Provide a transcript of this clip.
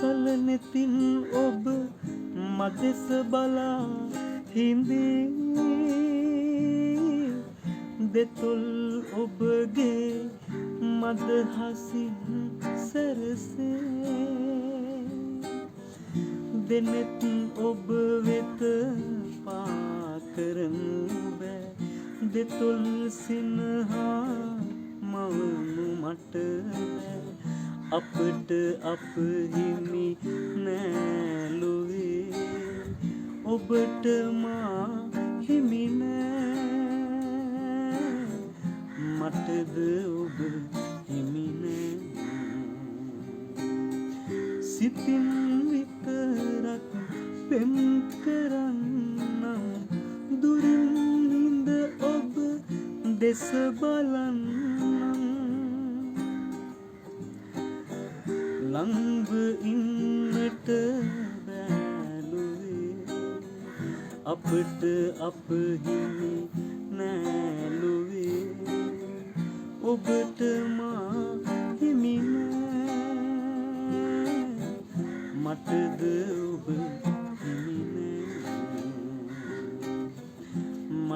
සලනෙතින් ඔබ මදෙස බලා හිඳේ දෙතොල් ඔබගේ මදහසින් සැරසේ දෙනෙත් ඔබ වෙත පා කරනු බෑ දෙතොල් සිනහා මවනු මට බෑ අපට අප හිමි නෑලුවේ ඔබට මා හිමි නෑ මටද ඔබ හිමි නෑ සිතින් විතරක් පෙම් කරන්නම් දුරින් ඉඳ ඔබ දෙස බලන්නම් ළඟ ඉන්නට බැලුවේ අපට අප හිමි නෑලුවේ ඔබට මා හිමි නෑ මටද ඔබ